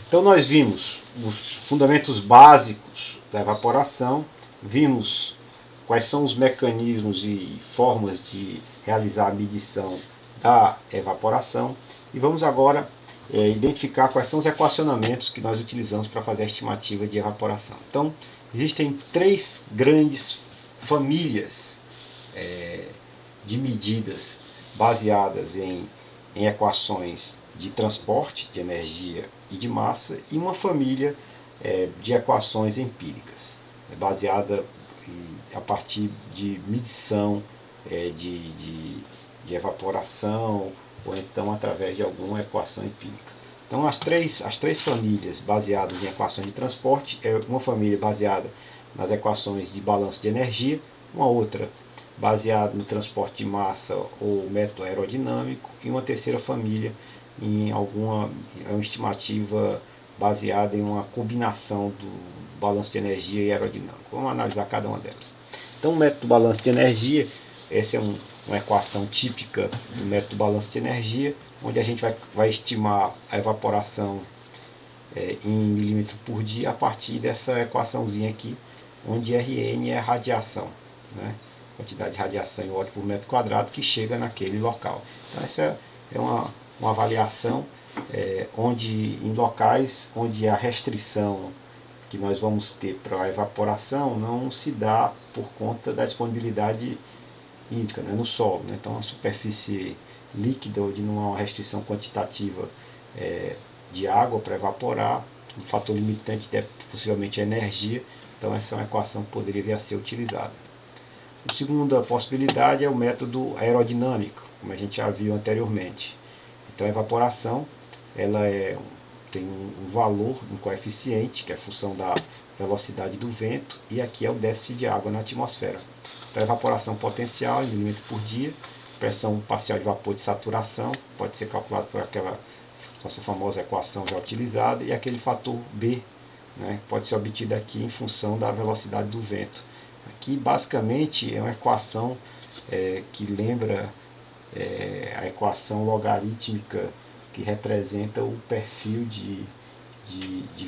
Então nós vimos os fundamentos básicos da evaporação, vimos quais são os mecanismos e formas de realizar a medição da evaporação e vamos agora identificar quais são os equacionamentos que nós utilizamos para fazer a estimativa de evaporação. Então, existem três grandes famílias de medidas baseadas em equações de transporte, de energia e de massa, e uma família de equações empíricas, baseada a partir de medição de evaporação, ou então através de alguma equação empírica. Então as três famílias baseadas em equações de transporte, uma família baseada nas equações de balanço de energia, uma outra baseada no transporte de massa ou método aerodinâmico, e uma terceira família em uma estimativa baseada em uma combinação do balanço de energia e aerodinâmico. Vamos analisar cada uma delas. Então, o método do balanço de energia, essa é uma equação típica do método do balanço de energia, onde a gente vai estimar a evaporação em milímetro por dia a partir dessa equaçãozinha aqui, onde Rn é a radiação, né? Quantidade de radiação em watt por metro quadrado que chega naquele local. Então, essa é uma avaliação onde em locais onde a restrição que nós vamos ter para a evaporação não se dá por conta da disponibilidade hídrica, né, no solo, né? Então a superfície líquida, onde não há uma restrição quantitativa de água para evaporar, o fator limitante é possivelmente a energia, então essa é uma equação que poderia vir a ser utilizada. A segunda possibilidade é o método aerodinâmico, como a gente já viu anteriormente. Então a evaporação ela tem um valor, um coeficiente, que é a função da velocidade do vento, e aqui é o déficit de água na atmosfera. Então a evaporação potencial em milímetro por dia, pressão parcial de vapor de saturação, pode ser calculado por aquela nossa famosa equação já utilizada, e aquele fator B, né, pode ser obtido aqui em função da velocidade do vento. Aqui basicamente é uma equação que lembra a equação logarítmica que representa o perfil de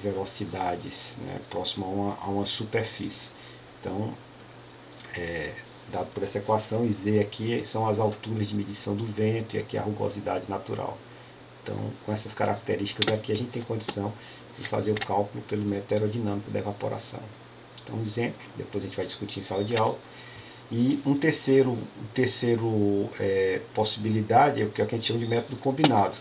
velocidades, né, próximo a uma superfície. Então, dado por essa equação, e Z aqui são as alturas de medição do vento e aqui a rugosidade natural. Então, com essas características aqui, a gente tem condição de fazer o cálculo pelo método aerodinâmico da evaporação. Então, um exemplo, depois a gente vai discutir em sala de aula. E um terceiro possibilidade é o que a gente chama de método combinado,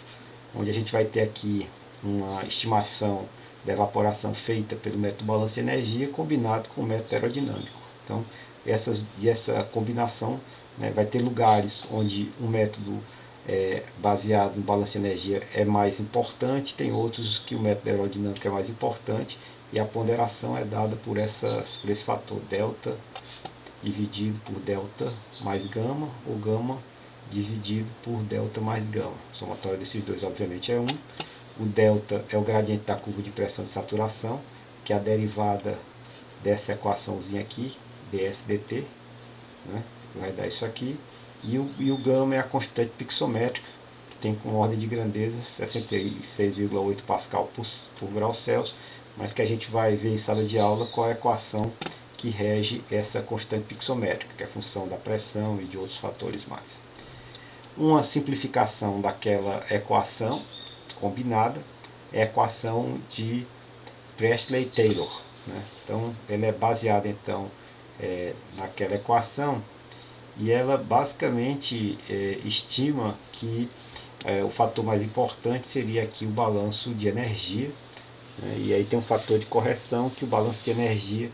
onde a gente vai ter aqui uma estimação da evaporação feita pelo método balanço de energia combinado com o método aerodinâmico. Então, essa combinação, né, vai ter lugares onde um método baseado no balanço de energia é mais importante, tem outros que o método aerodinâmico é mais importante, e a ponderação é dada por esse fator delta dividido por delta mais gama, ou gama dividido por delta mais gama. A somatória desses dois, obviamente, é 1. O delta é o gradiente da curva de pressão de saturação, que é a derivada dessa equaçãozinha aqui, dsdt, né, que vai dar isso aqui. E o gama é a constante pixométrica, que tem com ordem de grandeza 66,8 Pascal por grau Celsius, mas que a gente vai ver em sala de aula qual é a equação que rege essa constante pixométrica, que é a função da pressão e de outros fatores mais. Uma simplificação daquela equação combinada é a equação de Priestley-Taylor, né? Então, ela é baseada naquela equação, e ela basicamente estima que o fator mais importante seria aqui o balanço de energia, né? E aí tem um fator de correção, que o balanço de energia,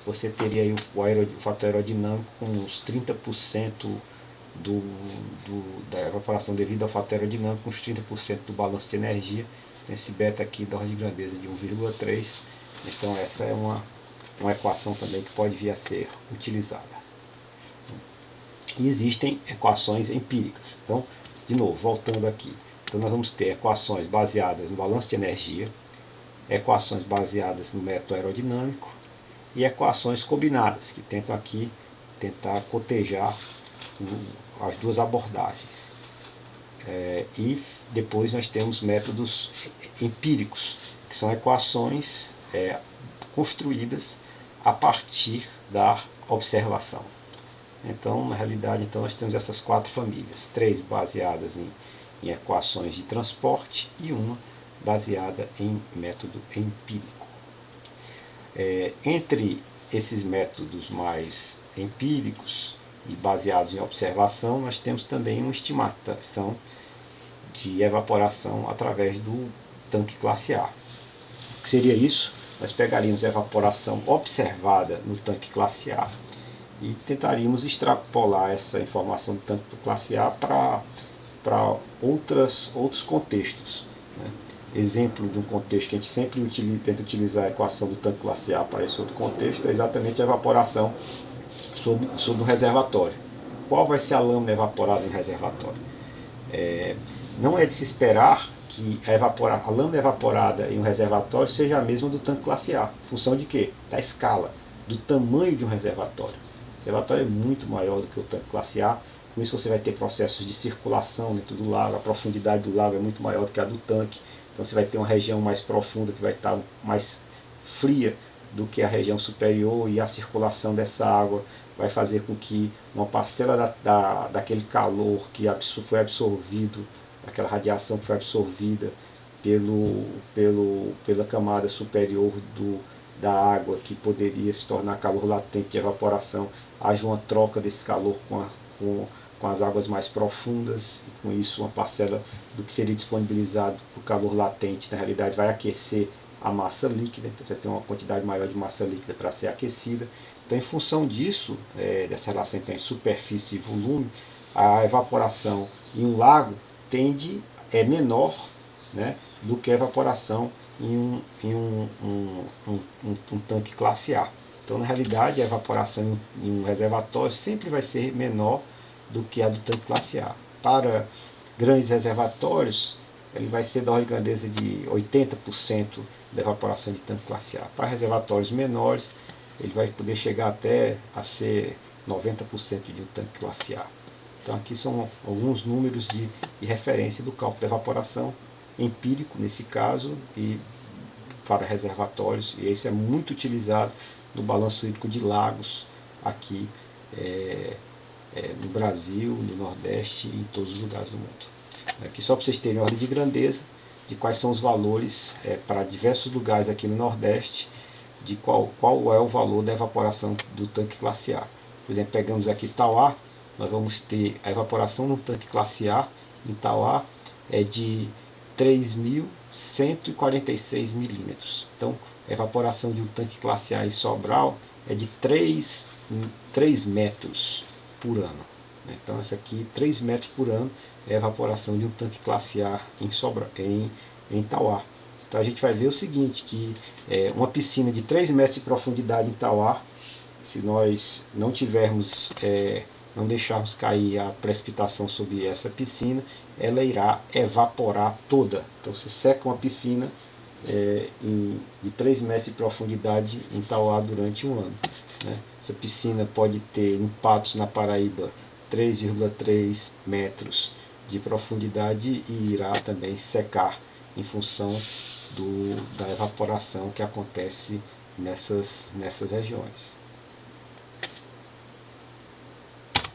você teria aí o fator aerodinâmico com uns 30% da evaporação devido ao fator aerodinâmico, uns 30% do balanço de energia. Tem esse beta aqui da ordem de grandeza de 1,3. Então essa é uma equação também que pode vir a ser utilizada. E existem equações empíricas. Então, de novo, voltando aqui. Então nós vamos ter equações baseadas no balanço de energia, equações baseadas no método aerodinâmico e equações combinadas, que tentam aqui tentar cotejar as duas abordagens. E depois nós temos métodos empíricos, que são equações construídas a partir da observação. Então, na realidade, nós temos essas 4 famílias, 3 baseadas em equações de transporte e uma baseada em método empírico. Entre esses métodos mais empíricos e baseados em observação, nós temos também uma estimação de evaporação através do tanque classe A. O que seria isso? Nós pegaríamos a evaporação observada no tanque classe A e tentaríamos extrapolar essa informação do tanque classe A para outros contextos, né? Exemplo de um contexto que a gente sempre tenta utilizar a equação do tanque classe A para esse outro contexto é exatamente a evaporação sobre um reservatório. Qual vai ser a lâmina evaporada no reservatório? Não é de se esperar que a lâmina evaporada em um reservatório seja a mesma do tanque classe A. Em função de quê? Da escala, do tamanho de um reservatório. O reservatório é muito maior do que o tanque classe A, com isso você vai ter processos de circulação dentro do lago, a profundidade do lago é muito maior do que a do tanque, então você vai ter uma região mais profunda que vai estar mais fria do que a região superior, e a circulação dessa água vai fazer com que uma parcela daquele calor que foi absorvido, aquela radiação que foi absorvida pela camada superior da água, que poderia se tornar calor latente de evaporação, haja uma troca desse calor com as águas mais profundas, e com isso uma parcela do que seria disponibilizado para o calor latente, na realidade vai aquecer a massa líquida, então você tem uma quantidade maior de massa líquida para ser aquecida. Então, em função disso, dessa relação entre superfície e volume, a evaporação em um lago é menor, né, do que a evaporação em um tanque classe A. Então, na realidade, a evaporação em um reservatório sempre vai ser menor do que a do tanque classe A. Para grandes reservatórios, ele vai ser da ordem de grandeza de 80% da evaporação de tanque classe A. Para reservatórios menores, ele vai poder chegar até a ser 90% de um tanque classe A. Então aqui são alguns números de referência do cálculo da evaporação empírico, nesse caso, e para reservatórios, e esse é muito utilizado no balanço hídrico de lagos aqui no Brasil, no Nordeste e em todos os lugares do mundo. Aqui só para vocês terem ordem de grandeza de quais são os valores para diversos lugares aqui no Nordeste, de qual é o valor da evaporação do tanque classe A. Por exemplo, pegamos aqui Tauá, nós vamos ter a evaporação no tanque classe A em Tauá é de 3.146 milímetros. Então, a evaporação de um tanque classe A em Sobral é de 3 metros por ano. Então, essa aqui, 3 metros por ano, é a evaporação de um tanque classe A em Tauá. Então, a gente vai ver o seguinte, que uma piscina de 3 metros de profundidade em Tauá, se nós não deixarmos cair a precipitação sobre essa piscina, ela irá evaporar toda. Então, você seca uma piscina de 3 metros de profundidade em Tauá durante um ano, né? Essa piscina pode ter, em Patos, na Paraíba, 3,3 metros de profundidade e irá também secar em função da evaporação que acontece nessas regiões.